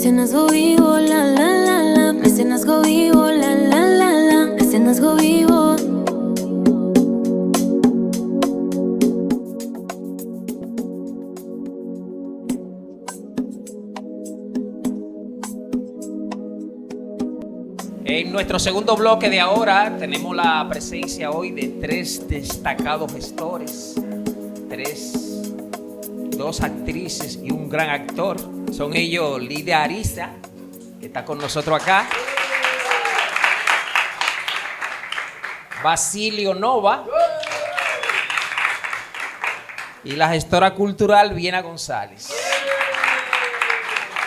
Mecenazgo vivo, la la la la. Mecenazgo vivo, la la la la. Mecenazgo vivo. En nuestro segundo bloque de ahora tenemos la presencia hoy de tres destacados gestores, dos actrices y un gran actor. Son ellos Lidia Ariza, que está con nosotros acá, Basilio Nova y la gestora cultural Viena González.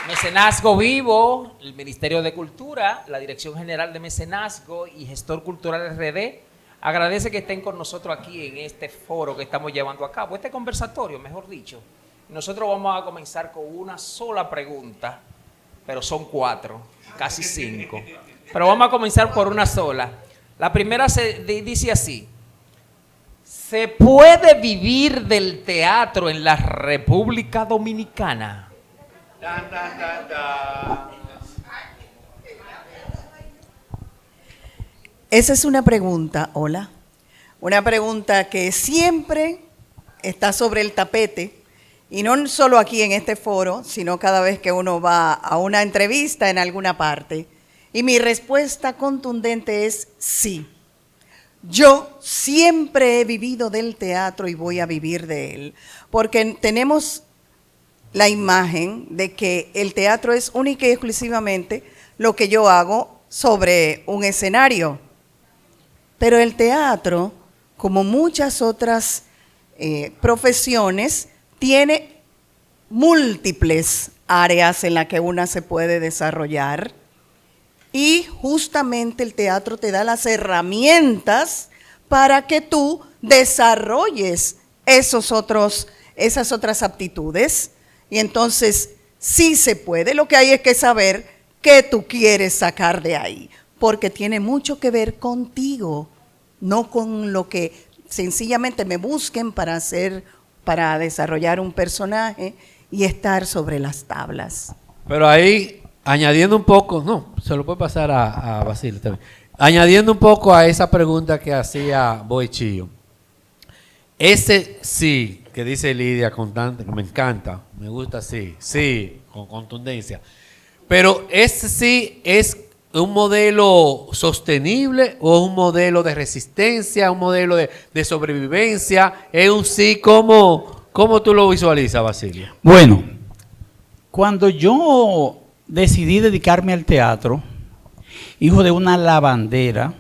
Mecenazgo Vivo, el Ministerio de Cultura, la Dirección General de Mecenazgo y Gestor Cultural RD, agradece que estén con nosotros aquí en este foro que estamos llevando a cabo, este conversatorio, mejor dicho. Nosotros vamos a comenzar con una sola pregunta, pero son 4, casi 5. Pero vamos a comenzar por una sola. La primera dice así: ¿se puede vivir del teatro en la República Dominicana? Esa es una pregunta, hola, una pregunta que siempre está sobre el tapete, y no solo aquí en este foro, sino cada vez que uno va a una entrevista en alguna parte. Y mi respuesta contundente es sí. Yo siempre he vivido del teatro y voy a vivir de él, porque tenemos la imagen de que el teatro es única y exclusivamente lo que yo hago sobre un escenario. Pero el teatro, como muchas otras profesiones, tiene múltiples áreas en las que una se puede desarrollar, y justamente el teatro te da las herramientas para que tú desarrolles esas otras aptitudes. Y entonces sí se puede, lo que hay es que saber qué tú quieres sacar de ahí, porque tiene mucho que ver contigo, no con lo que sencillamente me busquen para desarrollar un personaje y estar sobre las tablas. Pero ahí, añadiendo un poco, no, se lo puede pasar a Basilio también, añadiendo un poco a esa pregunta que hacía Boichillo, ese sí que dice Lidia constante, me encanta, me gusta sí, con contundencia. Pero ese sí es un modelo sostenible o un modelo de resistencia, un modelo de sobrevivencia, es un sí, ¿cómo tú lo visualizas, Basilio? Bueno, cuando yo decidí dedicarme al teatro, hijo de una lavandera,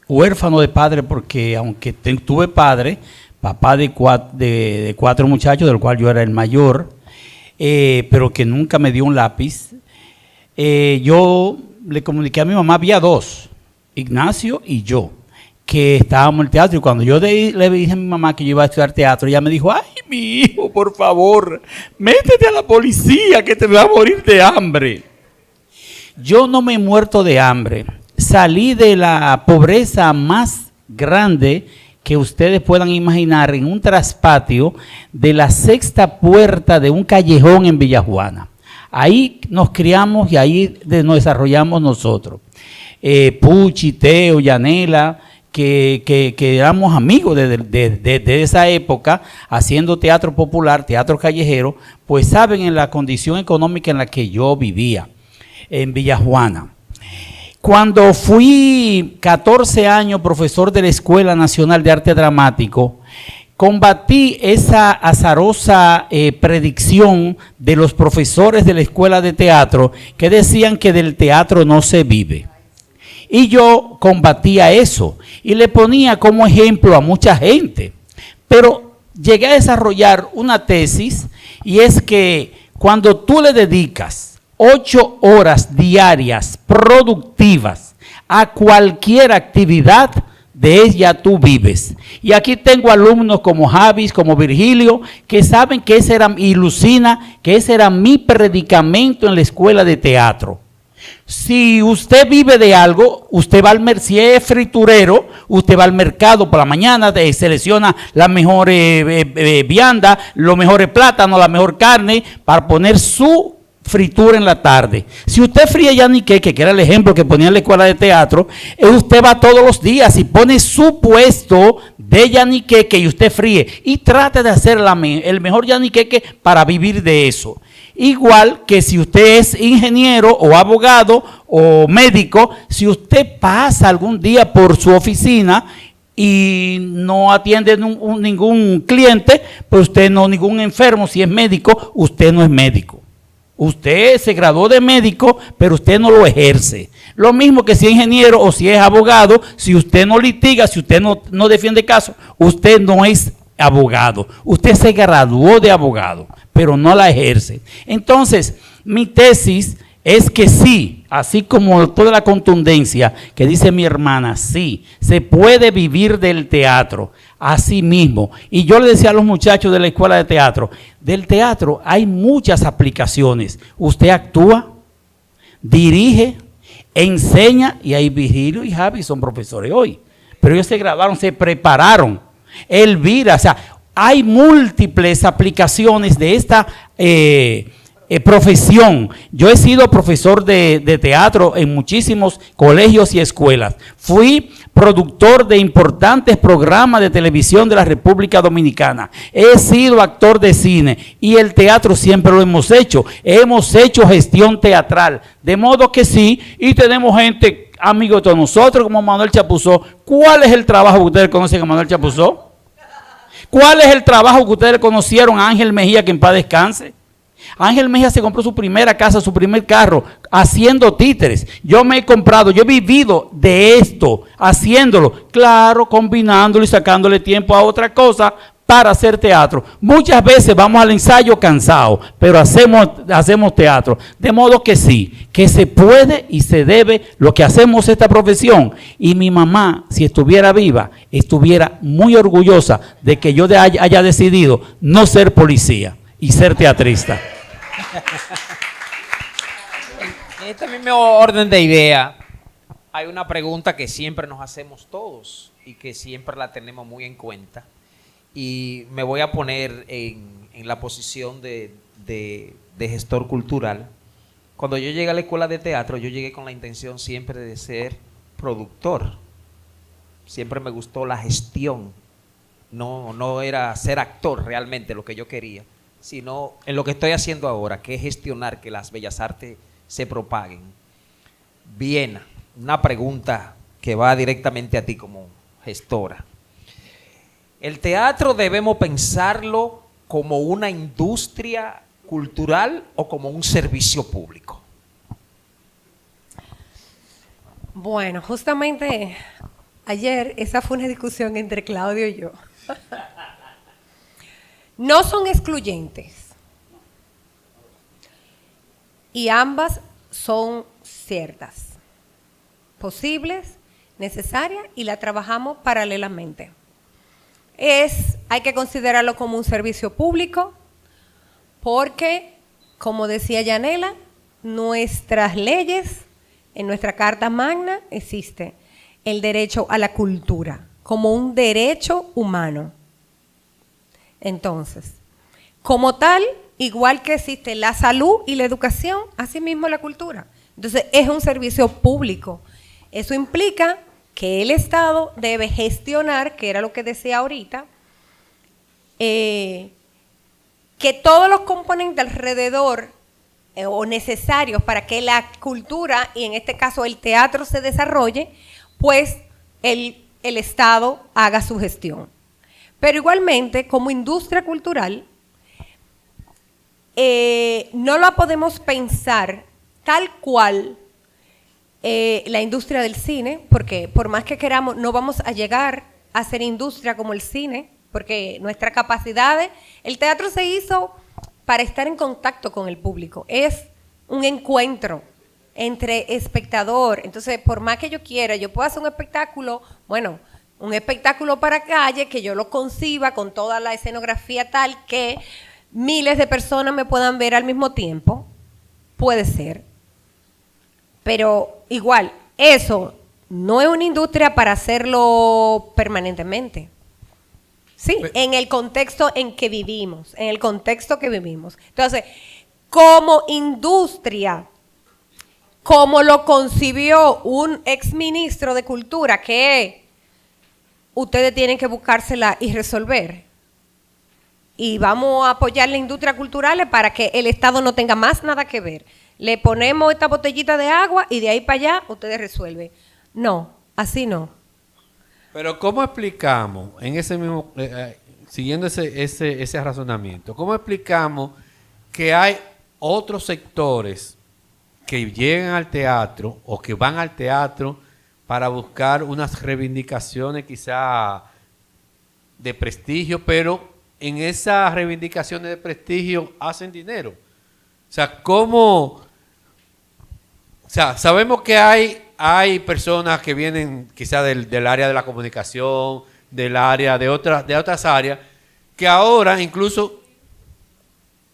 huérfano de padre, porque aunque tuve padre, papá de 4 muchachos, del cual yo era el mayor, pero que nunca me dio un lápiz, yo le comuniqué a mi mamá, había 2, Ignacio y yo, que estábamos en el teatro, y cuando yo le dije a mi mamá que yo iba a estudiar teatro, ella me dijo: ay, mi hijo, por favor, métete a la policía que te vas a morir de hambre. Yo no me he muerto de hambre, salí de la pobreza más grande que ustedes puedan imaginar, en un traspatio de la 6ª puerta de un callejón en Villajuana. Ahí nos criamos y ahí nos desarrollamos nosotros. Puchi, Teo, Yanela, que éramos amigos de esa época, haciendo teatro popular, teatro callejero, pues saben en la condición económica en la que yo vivía, en Villajuana. Cuando fui 14 años profesor de la Escuela Nacional de Arte Dramático, combatí esa azarosa predicción de los profesores de la escuela de teatro que decían que del teatro no se vive. Y yo combatía eso y le ponía como ejemplo a mucha gente. Pero llegué a desarrollar una tesis, y es que cuando tú le dedicas 8 horas diarias productivas a cualquier actividad, de ella tú vives. Y aquí tengo alumnos como Javis, como Virgilio, que saben que ese era, y Lucina, que ese era mi predicamento en la escuela de teatro. Si usted vive de algo, usted va si es friturero, usted va al mercado por la mañana, selecciona las mejores viandas, los mejores plátanos, la mejor carne, para poner su fritura en la tarde. Si usted fríe yaniqueque, que era el ejemplo que ponía en la escuela de teatro, usted va todos los días y pone su puesto de yaniqueque y usted fríe. Y trate de hacer el mejor yaniqueque para vivir de eso. Igual que si usted es ingeniero o abogado o médico, si usted pasa algún día por su oficina y no atiende ningún cliente, pues usted no, ningún enfermo, si es médico, usted no es médico. Usted se graduó de médico, pero usted no lo ejerce. Lo mismo que si es ingeniero o si es abogado, si usted no litiga, si usted no defiende casos, usted no es abogado. Usted se graduó de abogado, pero no la ejerce. Entonces, mi tesis es que sí, así como toda la contundencia que dice mi hermana, sí, se puede vivir del teatro, así mismo. Y yo le decía a los muchachos de la escuela de teatro, del teatro hay muchas aplicaciones. Usted actúa, dirige, enseña, y ahí Virgilio y Javi son profesores hoy. Pero ellos se graduaron, se prepararon. Elvira, o sea, hay múltiples aplicaciones de esta profesión. Yo he sido profesor de teatro en muchísimos colegios y escuelas. Fui productor de importantes programas de televisión de la República Dominicana. He sido actor de cine y el teatro siempre lo hemos hecho. Hemos hecho gestión teatral. De modo que sí, y tenemos gente, amigos de nosotros, como Manuel Chapuzó. ¿Cuál es el trabajo que ustedes conocen a Manuel Chapuzó? ¿Cuál es el trabajo que ustedes conocieron a Ángel Mejía, que en paz descanse? Ángel Mejía se compró su primera casa, su primer carro, haciendo títeres. Yo me he comprado, yo he vivido de esto, haciéndolo, claro, combinándolo y sacándole tiempo a otra cosa para hacer teatro. Muchas veces vamos al ensayo cansados, pero hacemos teatro. De modo que sí, que se puede y se debe lo que hacemos esta profesión. Y mi mamá, si estuviera viva, estuviera muy orgullosa de que yo haya decidido no ser policía y ser teatrista. En este mismo orden de idea, hay una pregunta que siempre nos hacemos todos y que siempre la tenemos muy en cuenta. Y me voy a poner en la posición de gestor cultural. Cuando yo llegué a la escuela de teatro, yo llegué con la intención siempre de ser productor. Siempre me gustó la gestión. No era ser actor realmente lo que yo quería, sino en lo que estoy haciendo ahora, que es gestionar que las bellas artes se propaguen. Bien, una pregunta que va directamente a ti como gestora. ¿El teatro debemos pensarlo como una industria cultural o como un servicio público? Bueno, justamente ayer esa fue una discusión entre Claudio y yo. No son excluyentes. Y ambas son ciertas, posibles, necesarias, y la trabajamos paralelamente. Hay que considerarlo como un servicio público porque, como decía Yanela, nuestras leyes, en nuestra Carta Magna existe el derecho a la cultura como un derecho humano. Entonces, como tal, igual que existe la salud y la educación, así mismo la cultura. Entonces, es un servicio público. Eso implica que el Estado debe gestionar, que era lo que decía ahorita, que todos los componentes alrededor o necesarios para que la cultura, y en este caso el teatro, se desarrolle, pues el Estado haga su gestión. Pero igualmente, como industria cultural, no la podemos pensar tal cual la industria del cine, porque por más que queramos, no vamos a llegar a ser industria como el cine, porque nuestras capacidades, el teatro se hizo para estar en contacto con el público, es un encuentro entre espectador. Entonces, por más que yo quiera, yo puedo hacer un espectáculo, bueno, un espectáculo para calle, que yo lo conciba con toda la escenografía tal que miles de personas me puedan ver al mismo tiempo, puede ser. Pero igual, eso no es una industria para hacerlo permanentemente. Sí, en el contexto en que vivimos, en el contexto que vivimos. Entonces, como industria, como lo concibió un exministro de Cultura, que ustedes tienen que buscársela y resolver. Y vamos a apoyar la industria cultural para que el Estado no tenga más nada que ver. Le ponemos esta botellita de agua y de ahí para allá ustedes resuelven. No, así no. Pero ¿cómo explicamos, en ese mismo, siguiendo ese razonamiento, cómo explicamos que hay otros sectores que llegan al teatro o que van al teatro para buscar unas reivindicaciones quizá de prestigio, pero en esas reivindicaciones de prestigio hacen dinero? O sea, ¿cómo? O sea, sabemos que hay personas que vienen quizá del área de la comunicación, del área de otras áreas, que ahora incluso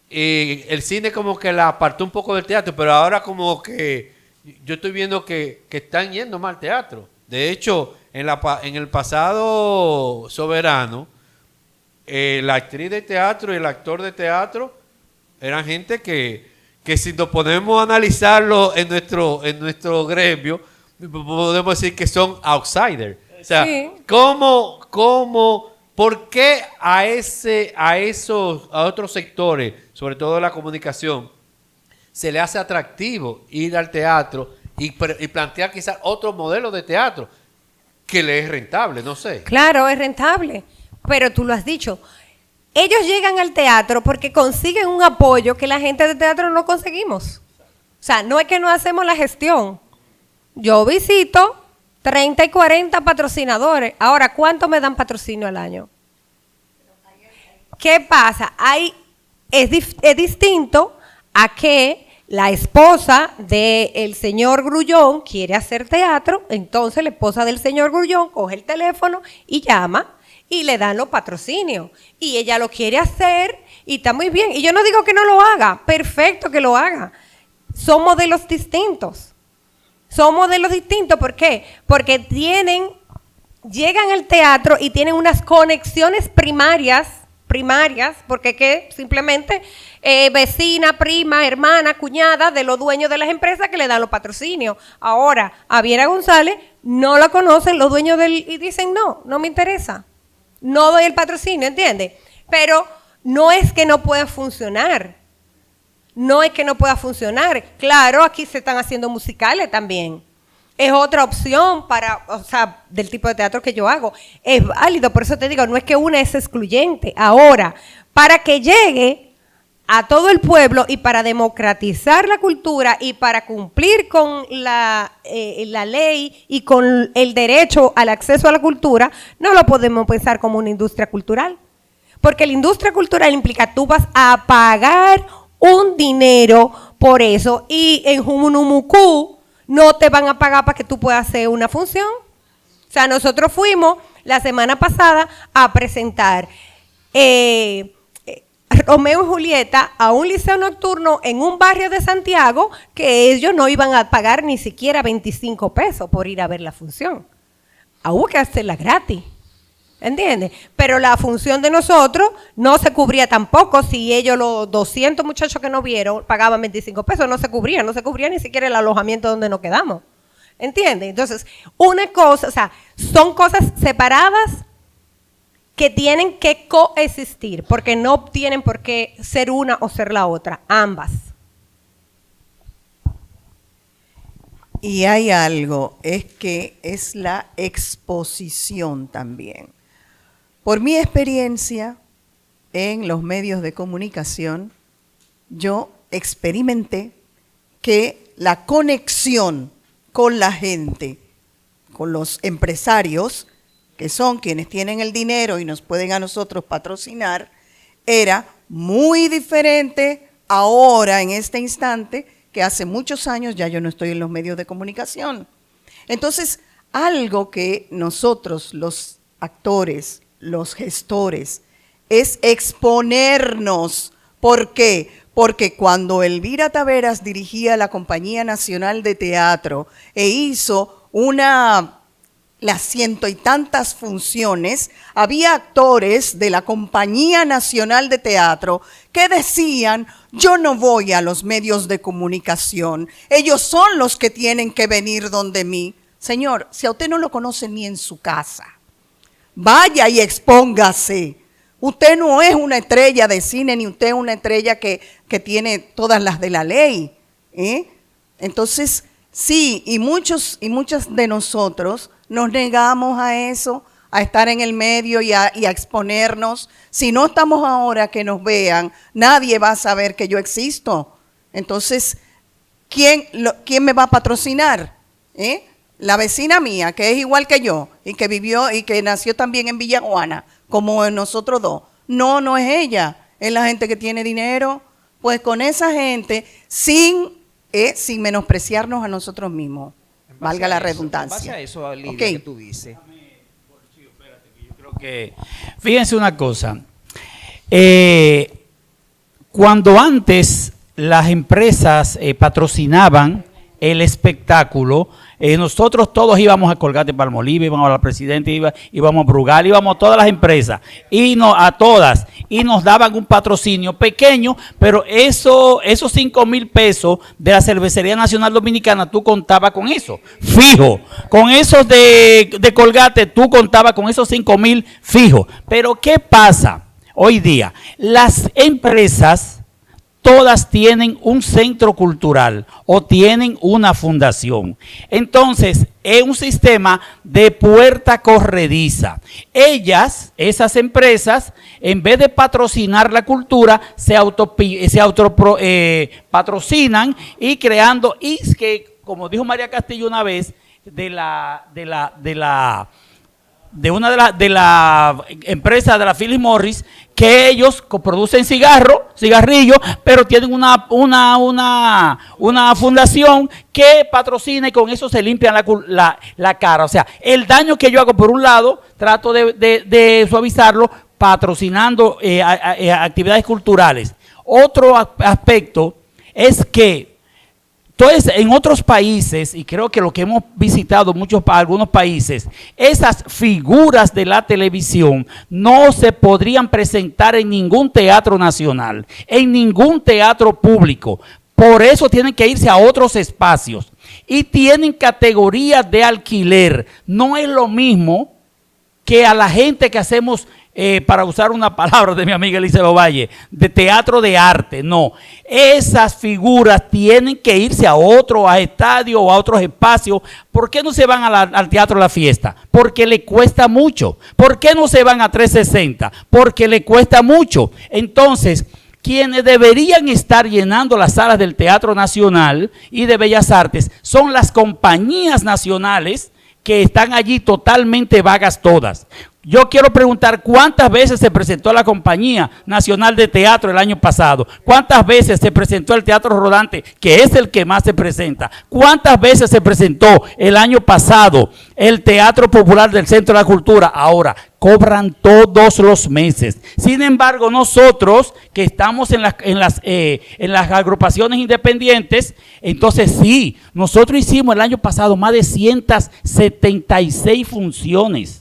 el cine como que la apartó un poco del teatro, pero ahora como que yo estoy viendo que están yendo más al teatro. De hecho, en el pasado Soberano, la actriz de teatro y el actor de teatro eran gente que si nos ponemos a analizarlo en nuestro gremio, podemos decir que son outsiders. O sea, Sí. ¿por qué a otros sectores, sobre todo la comunicación, se le hace atractivo ir al teatro y plantear quizás otro modelo de teatro que le es rentable? No sé. Claro, es rentable, pero tú lo has dicho. Ellos llegan al teatro porque consiguen un apoyo que la gente de teatro no conseguimos. O sea, no es que no hacemos la gestión. Yo visito 30 y 40 patrocinadores. Ahora, ¿cuánto me dan patrocinio al año? ¿Qué pasa? Es distinto a que la esposa del señor Grullón quiere hacer teatro, entonces la esposa del señor Grullón coge el teléfono y llama y le dan los patrocinios. Y ella lo quiere hacer y está muy bien. Y yo no digo que no lo haga, perfecto que lo haga. Son modelos distintos. Son modelos distintos, ¿por qué? Porque llegan al teatro y tienen unas conexiones primarias, porque que simplemente vecina, prima, hermana, cuñada de los dueños de las empresas que le dan los patrocinios. Ahora, a Viera González no la conocen los dueños y dicen, no me interesa. No doy el patrocinio, ¿entiendes? Pero no es que no pueda funcionar. No es que no pueda funcionar. Claro, aquí se están haciendo musicales también. Es otra opción del tipo de teatro que yo hago. Es válido, por eso te digo, no es que una es excluyente. Ahora, para que llegue a todo el pueblo y para democratizar la cultura y para cumplir con la ley y con el derecho al acceso a la cultura, no lo podemos pensar como una industria cultural. Porque la industria cultural implica tú vas a pagar un dinero por eso y en Jumunumucú no te van a pagar para que tú puedas hacer una función. O sea, nosotros fuimos la semana pasada a presentar Romeo y Julieta a un liceo nocturno en un barrio de Santiago que ellos no iban a pagar ni siquiera 25 pesos por ir a ver la función. Hubo que hacerla gratis. ¿Entiendes? Pero la función de nosotros no se cubría tampoco. Si ellos, los 200 muchachos que nos vieron, pagaban 25 pesos, no se cubría ni siquiera el alojamiento donde nos quedamos. ¿Entiendes? Entonces, una cosa, o sea, son cosas separadas que tienen que coexistir, porque no tienen por qué ser una o ser la otra, ambas. Y hay algo, es que es la exposición también. Por mi experiencia en los medios de comunicación, yo experimenté que la conexión con la gente, con los empresarios, que son quienes tienen el dinero y nos pueden a nosotros patrocinar, era muy diferente ahora, en este instante, que hace muchos años ya yo no estoy en los medios de comunicación. Entonces, algo que nosotros, los actores, los gestores, es exponernos. ¿Por qué? Porque cuando Elvira Taveras dirigía la Compañía Nacional de Teatro e hizo las ciento y tantas funciones, había actores de la Compañía Nacional de Teatro que decían: yo no voy a los medios de comunicación, ellos son los que tienen que venir donde mí. Señor, si a usted no lo conoce ni en su casa, vaya y expóngase. Usted no es una estrella de cine, ni usted es una estrella que tiene todas las de la ley, ¿eh? Entonces, sí, y muchas de nosotros nos negamos a eso, a estar en el medio y a exponernos. Si no estamos ahora que nos vean, nadie va a saber que yo existo. Entonces, ¿quién me va a patrocinar? La vecina mía, que es igual que yo, y que vivió y que nació también en Villa Juana, como nosotros dos. No es ella, es la gente que tiene dinero. Pues con esa gente, sin menospreciarnos a nosotros mismos, valga la redundancia. En base a eso, Lidia, Okay. que tú dices. Yo creo que, fíjense una cosa, cuando antes las empresas patrocinaban el espectáculo, nosotros todos íbamos a Colgate-Palmolive, íbamos a la Presidenta, íbamos a Brugal, íbamos a todas las empresas, a todas, y nos daban un patrocinio pequeño, pero esos 5,000 pesos de la Cervecería Nacional Dominicana, tú contabas con eso, fijo. Con esos de Colgate, tú contabas con esos 5,000 fijo. Pero ¿qué pasa hoy día? Las empresas todas tienen un centro cultural o tienen una fundación. Entonces, es un sistema de puerta corrediza. Esas empresas, en vez de patrocinar la cultura, se patrocinan y creando, y que, como dijo María Castillo una vez, de la empresa de la Philip Morris, que ellos producen cigarrillos, pero tienen una fundación que patrocina y con eso se limpian la cara. O sea, el daño que yo hago por un lado, trato de suavizarlo patrocinando actividades culturales. Otro aspecto es que entonces, en otros países, y creo que lo que hemos visitado algunos países, esas figuras de la televisión no se podrían presentar en ningún teatro nacional, en ningún teatro público. Por eso tienen que irse a otros espacios y tienen categorías de alquiler. No es lo mismo que a la gente que hacemos, para usar una palabra de mi amiga Elizabeth Valle, de teatro de arte. No, esas figuras tienen que irse a estadios o a otros espacios. ¿Por qué no se van al Teatro La Fiesta? Porque le cuesta mucho. ¿Por qué no se van a 360? Porque le cuesta mucho. Entonces, quienes deberían estar llenando las salas del Teatro Nacional y de Bellas Artes son las compañías nacionales, que están allí totalmente vagas todas. Yo quiero preguntar, ¿cuántas veces se presentó la Compañía Nacional de Teatro el año pasado? ¿Cuántas veces se presentó el Teatro Rodante, que es el que más se presenta? ¿Cuántas veces se presentó el año pasado el Teatro Popular del Centro de la Cultura? Ahora, cobran todos los meses. Sin embargo, nosotros que estamos en las agrupaciones independientes, entonces sí, nosotros hicimos el año pasado más de 176 funciones.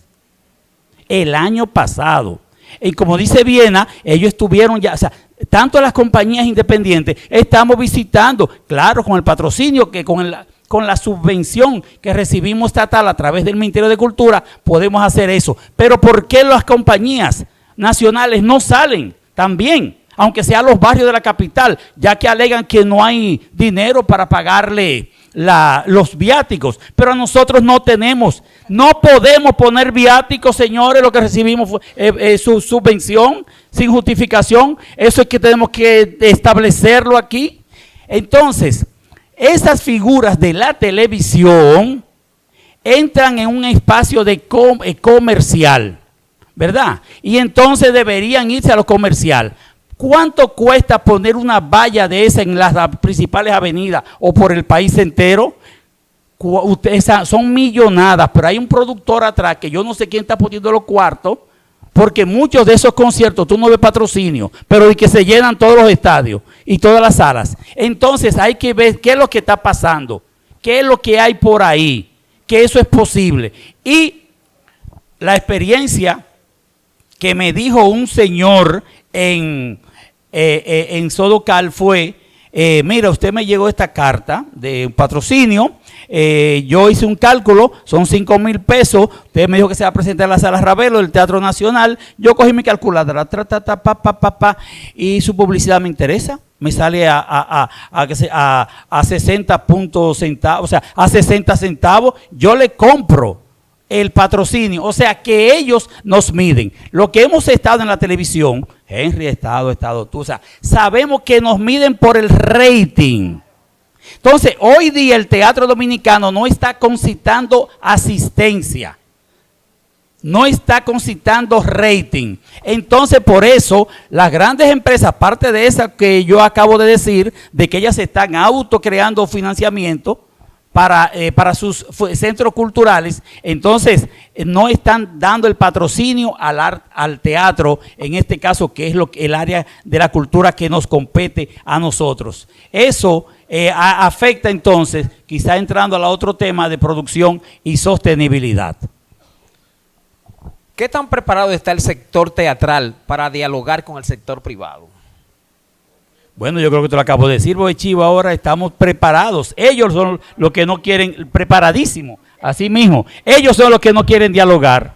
El año pasado. Y como dice Viena, ellos estuvieron ya, o sea, tanto las compañías independientes, estamos visitando, claro, con el patrocinio, que con la subvención que recibimos estatal a través del Ministerio de Cultura, podemos hacer eso. Pero ¿por qué las compañías nacionales no salen también? Aunque sea los barrios de la capital, ya que alegan que no hay dinero para pagarle los viáticos, pero nosotros no podemos poner viáticos, señores. Lo que recibimos fue su subvención sin justificación. Eso es que tenemos que establecerlo aquí. Entonces, esas figuras de la televisión entran en un espacio de comercial, ¿verdad? Y entonces deberían irse a lo comercial. ¿Cuánto cuesta poner una valla de esa en las principales avenidas o por el país entero? Son millonadas, pero hay un productor atrás que yo no sé quién está poniendo los cuartos, porque muchos de esos conciertos tú no ves patrocinio, pero y que se llenan todos los estadios y todas las salas. Entonces hay que ver qué es lo que está pasando, qué es lo que hay por ahí, que eso es posible. Y la experiencia que me dijo un señor en Sodocal fue, mira, usted me llegó esta carta de un patrocinio, yo hice un cálculo, son 5,000 pesos, usted me dijo que se va a presentar en la Sala Ravelo del Teatro Nacional, yo cogí mi calculadora, y su publicidad me interesa, me sale a 60 puntos centavos, o sea, a 60 centavos, yo le compro el patrocinio, o sea que ellos nos miden. Lo que hemos estado en la televisión, Henry, estado tú, o sea, sabemos que nos miden por el rating. Entonces, hoy día el teatro dominicano no está concitando asistencia, no está concitando rating. Entonces, por eso, las grandes empresas, aparte de esa que yo acabo de decir, de que ellas están autocreando financiamiento para sus centros culturales, entonces no están dando el patrocinio al teatro, en este caso que es el área de la cultura que nos compete a nosotros. Eso afecta entonces, quizá entrando al otro tema de producción y sostenibilidad. ¿Qué tan preparado está el sector teatral para dialogar con el sector privado? Bueno, yo creo que te lo acabo de decir, Boy Chivo, ahora estamos preparados. Ellos son los que no quieren, preparadísimos, así mismo. Ellos son los que no quieren dialogar.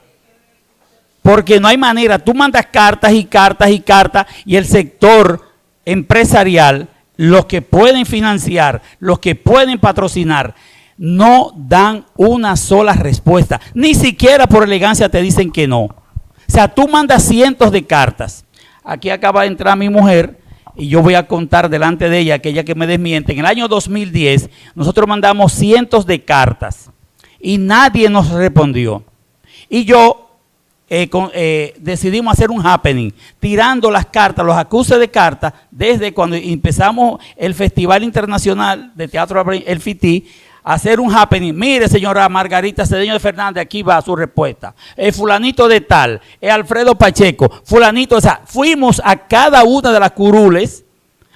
Porque no hay manera, tú mandas cartas y cartas y cartas y el sector empresarial, los que pueden financiar, los que pueden patrocinar, no dan una sola respuesta. Ni siquiera por elegancia te dicen que no. O sea, tú mandas cientos de cartas. Aquí acaba de entrar mi mujer y yo voy a contar delante de ella, aquella que me desmiente. En el año 2010 nosotros mandamos cientos de cartas y nadie nos respondió. Y yo decidimos hacer un happening, tirando las cartas, los acuses de cartas, desde cuando empezamos el Festival Internacional de Teatro El FITI, hacer un happening. Mire, señora Margarita Cedeño de Fernández, aquí va su respuesta. Fulanito de tal, Alfredo Pacheco, fulanito, o sea, fuimos a cada una de las curules,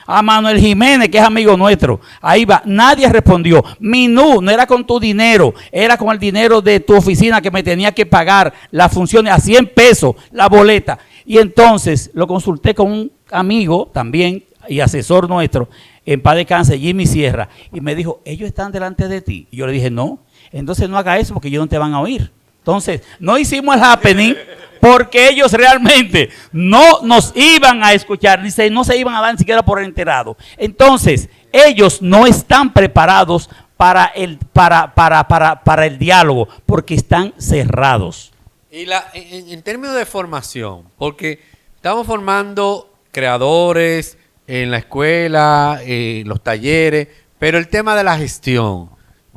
a Manuel Jiménez, que es amigo nuestro, ahí va, nadie respondió. Minú, no era con tu dinero, era con el dinero de tu oficina que me tenía que pagar las funciones a 100 pesos, la boleta. Y entonces lo consulté con un amigo también y asesor nuestro, en paz descanse, Jimmy Sierra, y me dijo, ellos están delante de ti. Y yo le dije, no, entonces no haga eso porque ellos no te van a oír. Entonces, no hicimos el happening porque ellos realmente no nos iban a escuchar, no se iban a dar ni siquiera por enterado. Entonces, ellos no están preparados para el diálogo porque están cerrados. Y en términos de formación, porque estamos formando creadores en la escuela, los talleres, pero el tema de la gestión,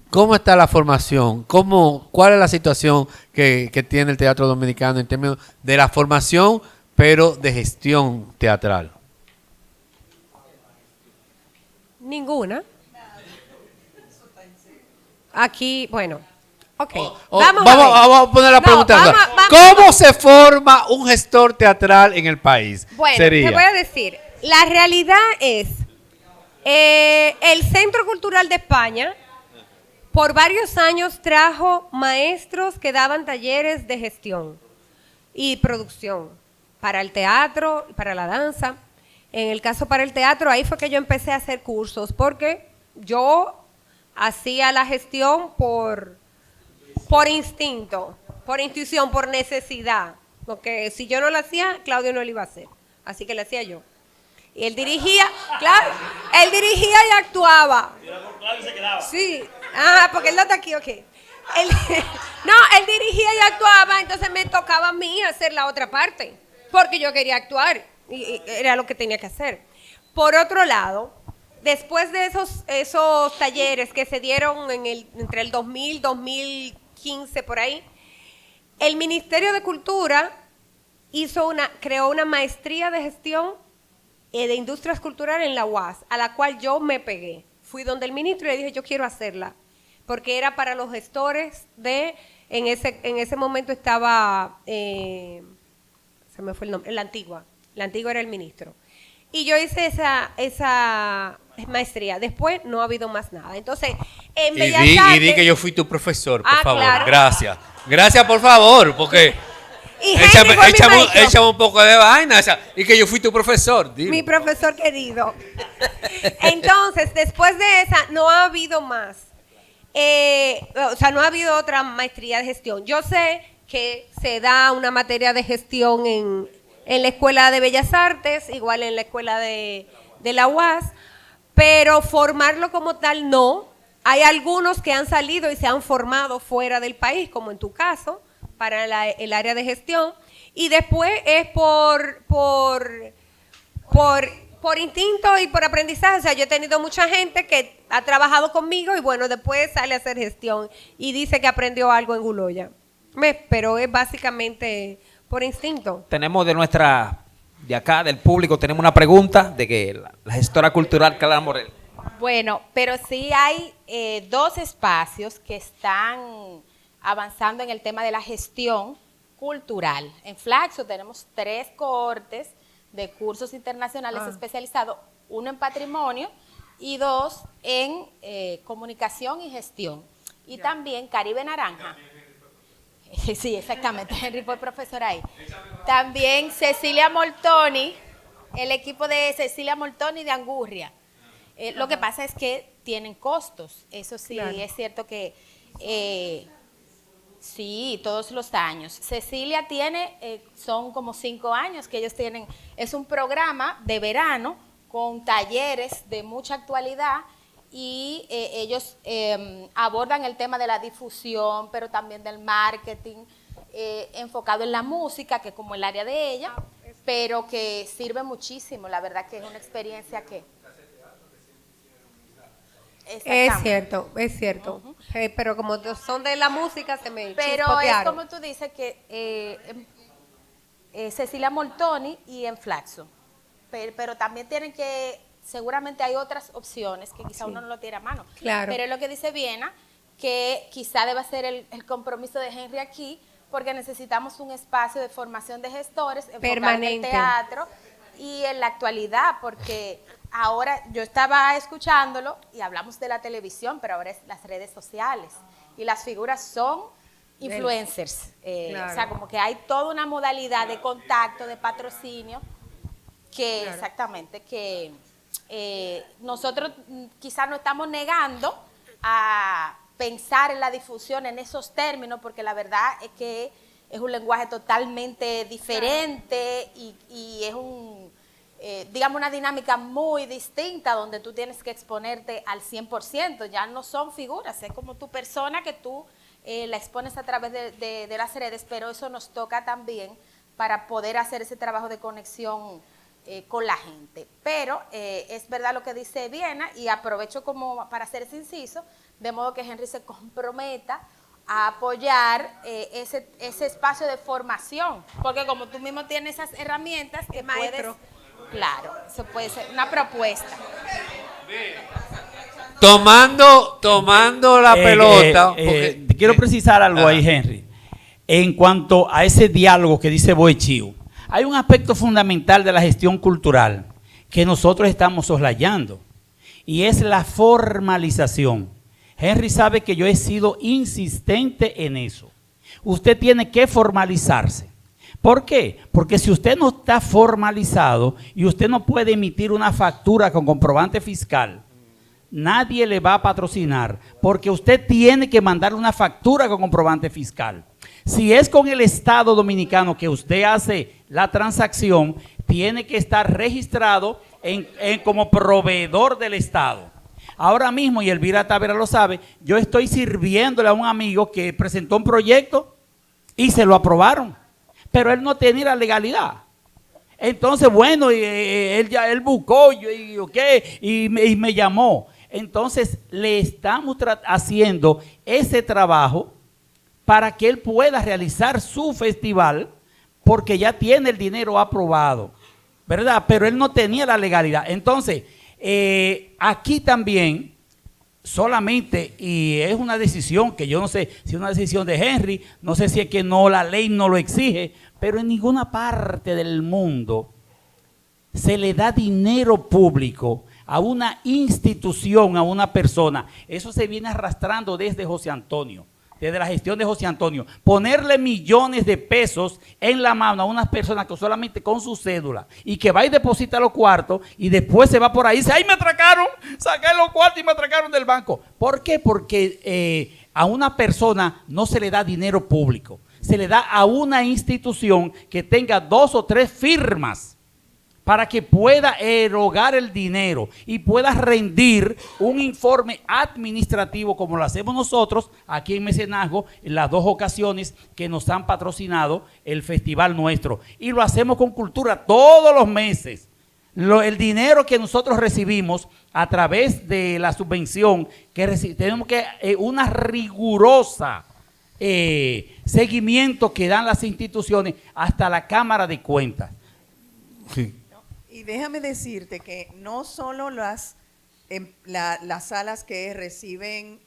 ¿cómo está la formación? ¿Cuál es la situación que tiene el teatro dominicano en términos de la formación, pero de gestión teatral? Ninguna. Aquí, bueno, ok. Vamos a poner la pregunta. ¿Cómo se forma un gestor teatral en el país? Bueno, te voy a decir, la realidad es, el Centro Cultural de España, por varios años trajo maestros que daban talleres de gestión y producción para el teatro, para la danza. En el caso para el teatro, ahí fue que yo empecé a hacer cursos, porque yo hacía la gestión por instinto, por intuición, por necesidad. Porque si yo no lo hacía, Claudio no lo iba a hacer. Así que lo hacía yo. Y él dirigía, claro, él dirigía y actuaba. Sí, porque él no está aquí, ok. Él dirigía y actuaba, entonces me tocaba a mí hacer la otra parte, porque yo quería actuar y era lo que tenía que hacer. Por otro lado, después de esos talleres que se dieron entre el 2000 y 2015 por ahí, el Ministerio de Cultura creó una maestría de gestión de industrias culturales en la UAS, a la cual yo me pegué. Fui donde el ministro y le dije, yo quiero hacerla, porque era para los gestores en ese momento estaba, se me fue el nombre, la Antigua era el ministro. Y yo hice esa maestría. Después no ha habido más nada. Entonces, En Y Bellas di Artes- que yo fui tu profesor, por favor. claro. Gracias. Gracias, por favor, porque Y Henry fue mi maestro. échame un poco de vaina. Y que yo fui tu profesor. Dilo. Mi profesor querido. Entonces, después de esa, no ha habido más. O sea, no ha habido otra maestría de gestión. Yo sé que se da una materia de gestión en la Escuela de Bellas Artes, igual en la Escuela de la UAS, pero formarlo como tal no. Hay algunos que han salido y se han formado fuera del país, como en tu caso, para el área de gestión, y después es por instinto y por aprendizaje. O sea, yo he tenido mucha gente que ha trabajado conmigo y bueno, después sale a hacer gestión y dice que aprendió algo en Guloya. Pero es básicamente por instinto. Tenemos de acá, del público, tenemos una pregunta de que la gestora cultural Clara Morel. Bueno, pero sí hay 2 espacios que están avanzando en el tema de la gestión cultural. En Flaxo tenemos 3 cohortes de cursos internacionales especializados, 1 en patrimonio y 2 en comunicación y gestión. Y también Caribe Naranja. Sí, exactamente, Henry fue profesor ahí. También Cecilia Moltoni, el equipo de Cecilia Moltoni de Angurria. Lo que pasa es que tienen costos, eso sí, claro. Es cierto que sí, todos los años. Cecilia tiene, son como 5 años que ellos tienen, es un programa de verano con talleres de mucha actualidad y ellos abordan el tema de la difusión, pero también del marketing, enfocado en la música, que es como el área de ella, pero que sirve muchísimo, la verdad que es una experiencia que... Es cierto. Pero como son de la música se me Pero chispotearon. es como tú dices que Cecilia Moltoni y en Flaxo, pero también tienen que, seguramente hay otras opciones que quizá uno no lo tiene a mano. Claro. Pero es lo que dice Viena, que quizá deba ser el compromiso de Henry aquí, porque necesitamos un espacio de formación de gestores enfocado en el teatro y en la actualidad, porque ahora yo estaba escuchándolo y hablamos de la televisión, pero ahora es las redes sociales y las figuras son influencers. Claro. O sea, como que hay toda una modalidad de contacto, de patrocinio, que claro. Exactamente, que nosotros quizás no estamos negando a pensar en la difusión en esos términos, porque la verdad es que es un lenguaje totalmente diferente y es digamos, una dinámica muy distinta donde tú tienes que exponerte al 100%, ya no son figuras, es como tu persona que tú la expones a través de las redes, pero eso nos toca también para poder hacer ese trabajo de conexión con la gente. Pero es verdad lo que dice Viena y aprovecho como para hacer ese inciso, de modo que Henry se comprometa a apoyar ese espacio de formación, porque como tú mismo tienes esas herramientas que puedes... Claro, eso puede ser una propuesta. Tomando la pelota. Quiero precisar algo ahí, Henry. En cuanto a ese diálogo que dice Boichío, hay un aspecto fundamental de la gestión cultural que nosotros estamos soslayando y es la formalización. Henry sabe que yo he sido insistente en eso. Usted tiene que formalizarse. ¿Por qué? Porque si usted no está formalizado y usted no puede emitir una factura con comprobante fiscal, nadie le va a patrocinar porque usted tiene que mandar una factura con comprobante fiscal. Si es con el Estado Dominicano que usted hace la transacción, tiene que estar registrado como proveedor del Estado. Ahora mismo, y Elvira Tavera lo sabe, yo estoy sirviéndole a un amigo que presentó un proyecto y se lo aprobaron, pero él no tenía la legalidad. Entonces, bueno, él buscó y me llamó. Entonces, le estamos haciendo ese trabajo para que él pueda realizar su festival, porque ya tiene el dinero aprobado, ¿verdad? Pero él no tenía la legalidad. Entonces, aquí también, solamente, y es una decisión que yo no sé si es una decisión de Henry, no sé si es que no, la ley no lo exige, pero en ninguna parte del mundo se le da dinero público a una institución, a una persona. Eso se viene arrastrando desde José Antonio, desde la gestión de José Antonio. Ponerle millones de pesos en la mano a unas personas que solamente con su cédula y que va y deposita los cuartos y después se va por ahí y dice, ¡ay, me atracaron! Saqué los cuartos y me atracaron del banco. ¿Por qué? Porque a una persona no se le da dinero público. Se le da a una institución que tenga 2 o 3 firmas para que pueda erogar el dinero y pueda rendir un informe administrativo como lo hacemos nosotros aquí en Mecenazgo en las 2 ocasiones que nos han patrocinado el festival nuestro. Y lo hacemos con cultura todos los meses. El dinero que nosotros recibimos a través de la subvención, tenemos que una rigurosa seguimiento que dan las instituciones hasta la Cámara de Cuentas. Sí. Y déjame decirte que no solo las salas que reciben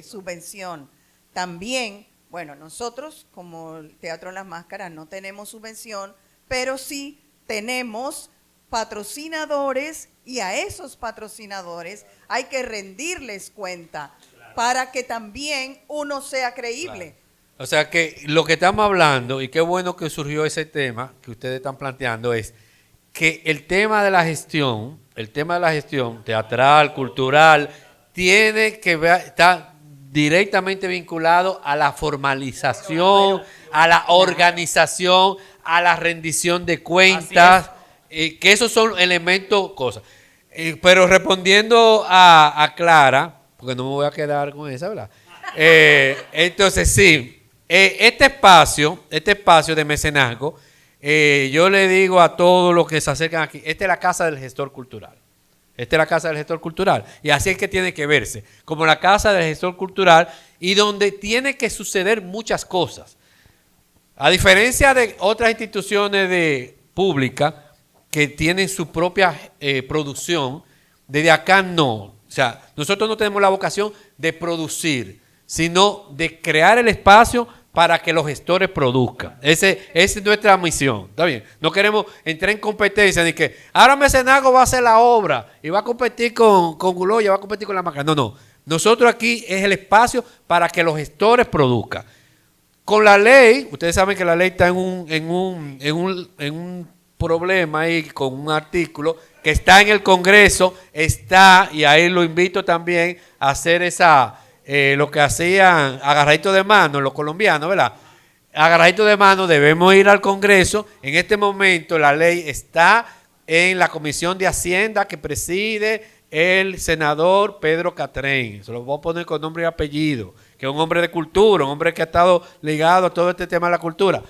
subvención, también, bueno, nosotros como el Teatro Las Máscaras no tenemos subvención, pero sí tenemos patrocinadores y a esos patrocinadores hay que rendirles cuenta para que también uno sea creíble. Claro. O sea que lo que estamos hablando, y qué bueno que surgió ese tema que ustedes están planteando, es que el tema de la gestión teatral, cultural, tiene que estar directamente vinculado a la formalización, a la organización, a la rendición de cuentas, que esos son elementos, cosas. Pero respondiendo a Clara, porque no me voy a quedar con esa, ¿verdad? Entonces sí, este espacio de mecenazgo, yo le digo a todos los que se acercan aquí, esta es la casa del gestor cultural. Esta es la casa del gestor cultural. Y así es que tiene que verse, como la casa del gestor cultural y donde tiene que suceder muchas cosas. A diferencia de otras instituciones públicas que tienen su propia producción, desde acá no. O sea, nosotros no tenemos la vocación de producir, sino de crear el espacio para que los gestores produzcan. Esa es nuestra misión. ¿Está bien? No queremos entrar en competencia de que ahora Mecenazgo va a hacer la obra y va a competir con Guloya, va a competir con La Máscara. No. Nosotros aquí es el espacio para que los gestores produzcan. Con la ley, ustedes saben que la ley está en un problema ahí con un artículo que está en el Congreso, y ahí lo invito también a hacer lo que hacían agarradito de mano los colombianos, ¿verdad? Agarradito de mano, debemos ir al Congreso. En este momento la ley está en la Comisión de Hacienda que preside el senador Pedro Catrén. Se lo voy a poner con nombre y apellido, que es un hombre de cultura, un hombre que ha estado ligado a todo este tema de la cultura.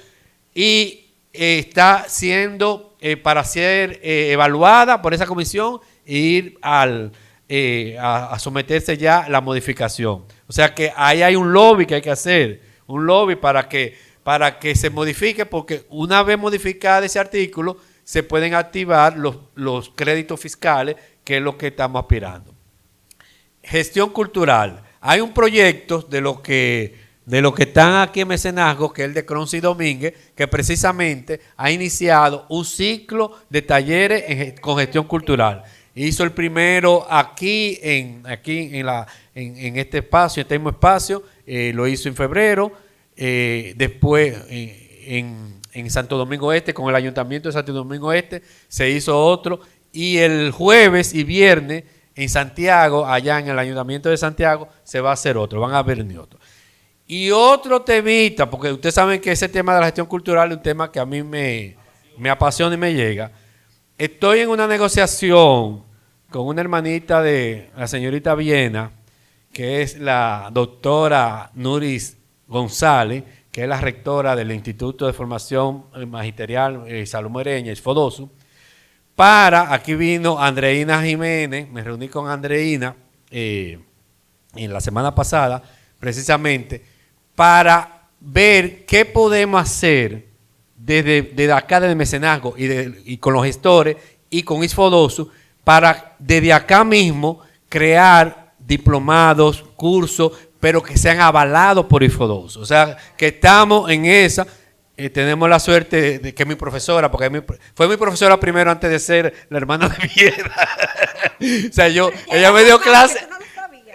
Y está siendo para ser evaluada por esa comisión e ir a someterse ya a la modificación. O sea que ahí hay un lobby que hay que hacer, un lobby para que se modifique, porque una vez modificado ese artículo, se pueden activar los créditos fiscales, que es lo que estamos aspirando. Gestión cultural. Hay un proyecto de lo que están aquí en Mecenazgo, que es el de Croncy Domínguez, que precisamente ha iniciado un ciclo de talleres con gestión cultural. Hizo el primero aquí en este espacio, este mismo espacio, lo hizo en febrero, después en Santo Domingo Este, con el Ayuntamiento de Santo Domingo Este, se hizo otro, y el jueves y viernes en Santiago, allá en el Ayuntamiento de Santiago, se va a hacer otro, van a venir otro. Y otro temita, porque ustedes saben que ese tema de la gestión cultural es un tema que a mí me apasiona y me llega. Estoy en una negociación con una hermanita de la señorita Viena, que es la doctora Nuris González, que es la rectora del Instituto de Formación Magisterial Salomón Ereña, Isfodosu, aquí vino Andreina Jiménez, me reuní con Andreina en la semana pasada, precisamente, para ver qué podemos hacer desde acá, desde Mecenazgo y con los gestores y con Isfodosu, para desde acá mismo crear diplomados, cursos, pero que sean avalados por Isfodosu. O sea, que estamos en esa, tenemos la suerte de que mi profesora, porque fue mi profesora primero antes de ser la hermana de mi hija. O sea, ella me dio clase,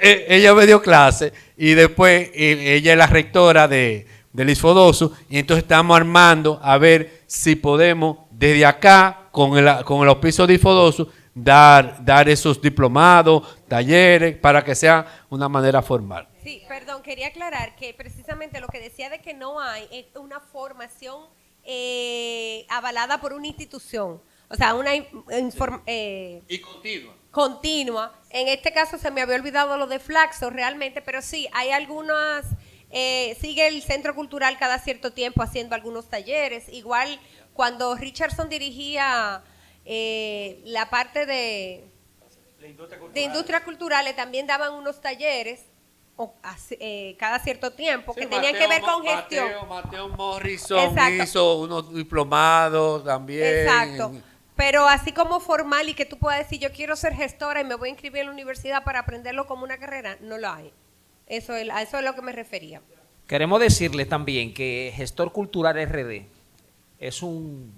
ella me dio clase y después ella es la rectora del ISFODOSU y entonces estamos armando a ver si podemos desde acá con el auspicio de ISFODOSU dar esos diplomados, talleres para que sea una manera formal. Sí, perdón, quería aclarar que precisamente lo que decía de que no hay es una formación avalada por una institución, o sea, y continua. Continua. En este caso se me había olvidado lo de Flaxo realmente, pero sí, hay algunas, sigue el Centro Cultural cada cierto tiempo haciendo algunos talleres, igual cuando Richardson dirigía la parte de industrias culturales también daban unos talleres cada cierto tiempo que tenían que ver con gestión. Mateo Morrison hizo unos diplomados también. Exacto. Pero así como formal y que tú puedas decir yo quiero ser gestora y me voy a inscribir en la universidad para aprenderlo como una carrera, no lo hay. A eso es lo que me refería. Queremos decirles también que Gestor Cultural RD es un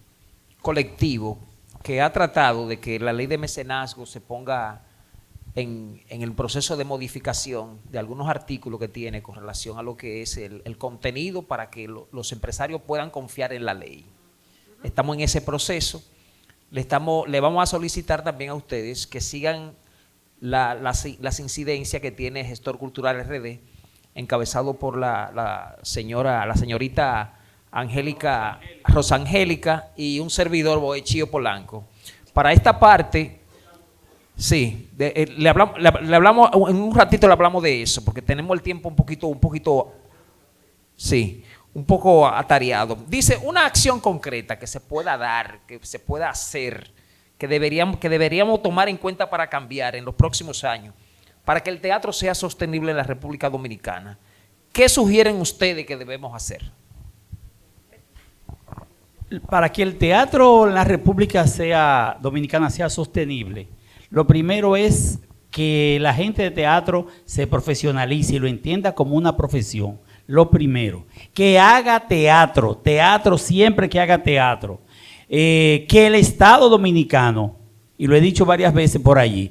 colectivo que ha tratado de que la ley de mecenazgo se ponga en el proceso de modificación de algunos artículos que tiene con relación a lo que es el contenido para que los empresarios puedan confiar en la ley. Estamos en ese proceso. Le vamos a solicitar también a ustedes que sigan las incidencias que tiene Gestor Cultural RD, encabezado por la señorita Rosangélica y un servidor Boechío Polanco. Para esta parte, sí, le hablamos en un ratito, le hablamos de eso, porque tenemos el tiempo un poco atareado. Dice, una acción concreta que se pueda dar, que se pueda hacer, que deberíamos tomar en cuenta para cambiar en los próximos años, para que el teatro sea sostenible en la República Dominicana. ¿Qué sugieren ustedes que debemos hacer? Para que el teatro en la República Dominicana sea sostenible, lo primero es que la gente de teatro se profesionalice y lo entienda como una profesión. Lo primero, que haga teatro siempre que haga teatro. Que el Estado Dominicano, y lo he dicho varias veces por allí,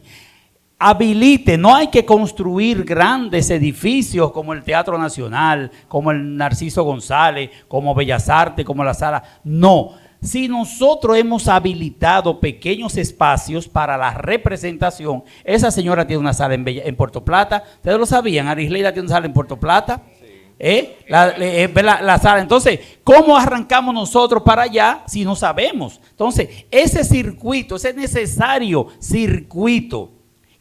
habilite, no hay que construir grandes edificios como el Teatro Nacional, como el Narciso González, como Bellas Artes, como la Sala, no. Si nosotros hemos habilitado pequeños espacios para la representación, esa señora tiene una sala en Puerto Plata, ¿ustedes lo sabían? Arisleida tiene una sala en Puerto Plata. La sala. Entonces, ¿cómo arrancamos nosotros para allá si no sabemos? Entonces, ese circuito, ese necesario circuito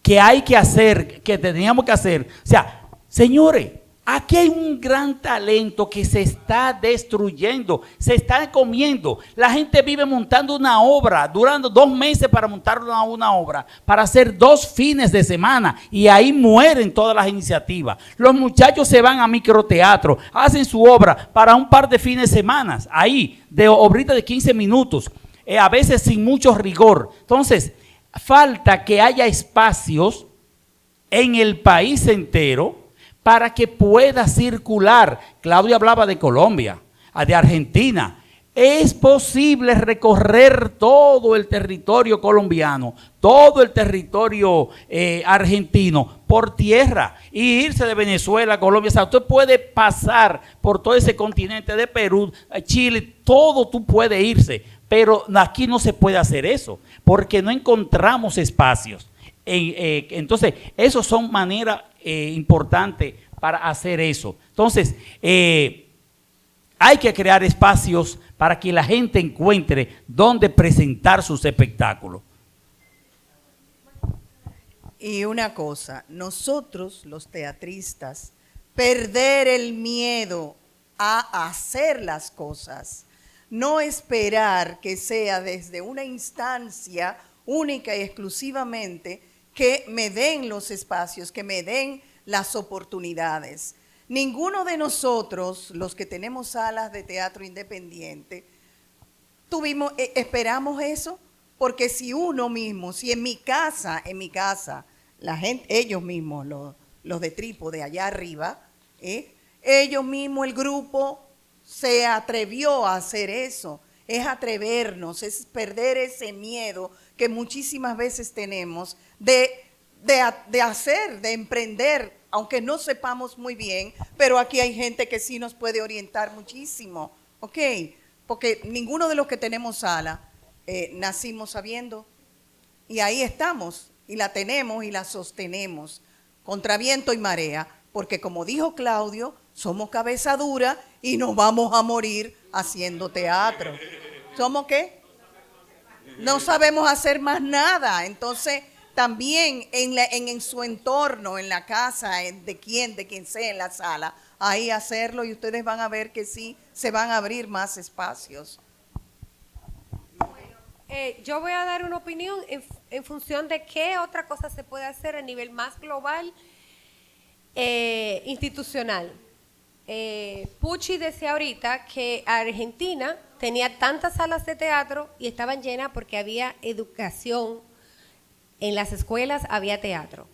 que hay que hacer, que teníamos que hacer. O sea, señores, aquí hay un gran talento que se está destruyendo, se está comiendo. La gente vive montando una obra, durando 2 meses para montar una obra, para hacer 2 fines de semana y ahí mueren todas las iniciativas. Los muchachos se van a microteatro, hacen su obra para un par de fines de semana, ahí, de obrita de 15 minutos, a veces sin mucho rigor. Entonces, falta que haya espacios en el país entero para que pueda circular. Claudia hablaba de Colombia, de Argentina. Es posible recorrer todo el territorio colombiano, todo el territorio argentino por tierra y irse de Venezuela a Colombia. O sea, usted puede pasar por todo ese continente de Perú, Chile, todo tú puedes irse, pero aquí no se puede hacer eso porque no encontramos espacios. Entonces, esas son maneras importantes para hacer eso. Entonces, hay que crear espacios para que la gente encuentre dónde presentar sus espectáculos. Y una cosa, nosotros los teatristas, perder el miedo a hacer las cosas, no esperar que sea desde una instancia única y exclusivamente que me den los espacios, que me den las oportunidades. Ninguno de nosotros, los que tenemos salas de teatro independiente, esperamos eso, porque si uno mismo, si en mi casa, la gente, ellos mismos, los de Trípode allá arriba, ellos mismos, el grupo, se atrevió a hacer eso. Es atrevernos, es perder ese miedo que muchísimas veces tenemos de hacer, de emprender, aunque no sepamos muy bien, pero aquí hay gente que sí nos puede orientar muchísimo, ¿ok? Porque ninguno de los que tenemos sala nacimos sabiendo, y ahí estamos, y la tenemos y la sostenemos, contra viento y marea, porque como dijo Claudio, somos cabeza dura y nos vamos a morir haciendo teatro. ¿Somos qué? No sabemos hacer más nada. Entonces, también en su entorno, en la casa, de quien sea en la sala, ahí hacerlo y ustedes van a ver que sí, se van a abrir más espacios. Yo voy a dar una opinión en función de qué otra cosa se puede hacer a nivel más global, institucional. Pucci decía ahorita que Argentina tenía tantas salas de teatro y estaban llenas porque había educación, en las escuelas había teatro.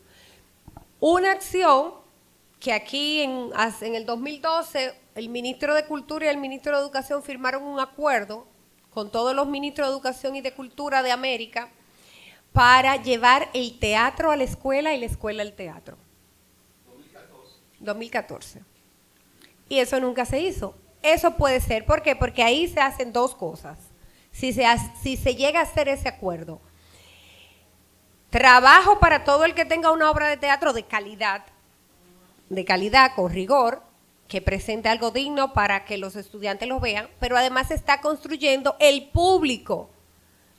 Una acción que aquí en el 2012 el ministro de Cultura y el ministro de Educación firmaron un acuerdo con todos los ministros de Educación y de Cultura de América para llevar el teatro a la escuela y la escuela al teatro. 2014. Y eso nunca se hizo. Eso puede ser, ¿por qué? Porque ahí se hacen dos cosas. Si se llega a hacer ese acuerdo. Trabajo para todo el que tenga una obra de teatro de calidad, con rigor, que presente algo digno para que los estudiantes lo vean, pero además se está construyendo el público.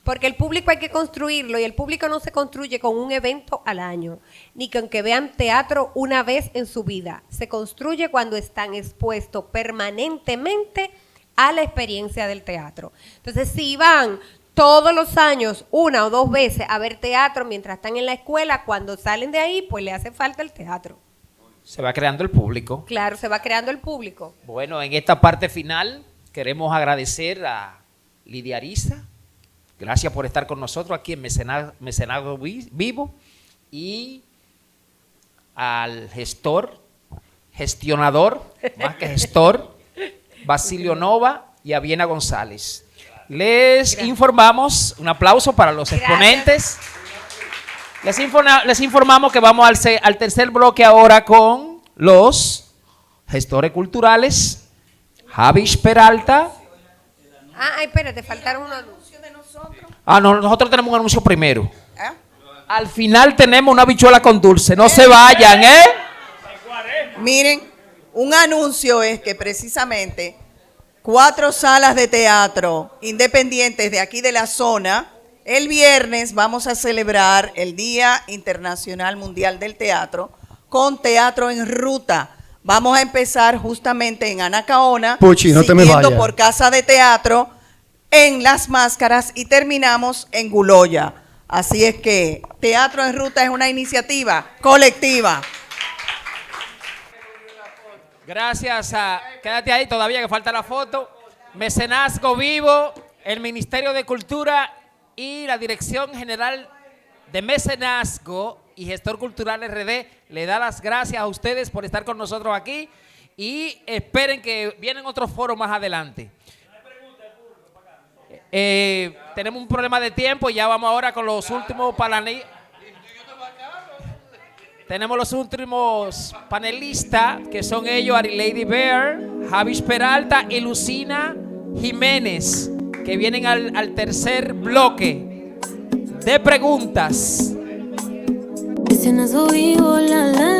Porque el público hay que construirlo y el público no se construye con un evento al año, ni con que vean teatro una vez en su vida. Se construye cuando están expuestos permanentemente a la experiencia del teatro. Entonces, si van todos los años, una o dos veces a ver teatro mientras están en la escuela, cuando salen de ahí, pues le hace falta el teatro. Se va creando el público. Claro, se va creando el público. Bueno, en esta parte final queremos agradecer a Lidia Ariza. Gracias por estar con nosotros aquí en Mecenazgo Vivo, y al gestionador, más que gestor, Basilio Nova, y a Viena González. Les informamos, un aplauso para los exponentes. Les informamos que vamos al tercer bloque ahora con los gestores culturales, Javis Peralta. Espérate, faltaron unos anuncios. No, nosotros tenemos un anuncio primero. Al final tenemos una habichuela con dulce. No se vayan, ¿eh? Miren, un anuncio es que precisamente 4 salas de teatro independientes de aquí de la zona, el viernes vamos a celebrar el Día Internacional Mundial del Teatro con Teatro en Ruta. Vamos a empezar justamente en Anacaona, Puchi, no te me siguiendo vayas. por Casa de Teatro, en Las Máscaras, y terminamos en Guloya. Así es que Teatro en Ruta es una iniciativa colectiva. Gracias quédate ahí todavía que falta la foto. Mecenazgo Vivo, el Ministerio de Cultura y la Dirección General de Mecenazgo y Gestor Cultural RD le da las gracias a ustedes por estar con nosotros aquí, y esperen que vienen otros foros más adelante. Tenemos un problema de tiempo, ya vamos ahora con los últimos tenemos los últimos panelistas, que son ellos, Arilady Bear, Javis Peralta y Lucina Jiménez, que vienen al tercer bloque de preguntas. Mecenazgo Vivo, la la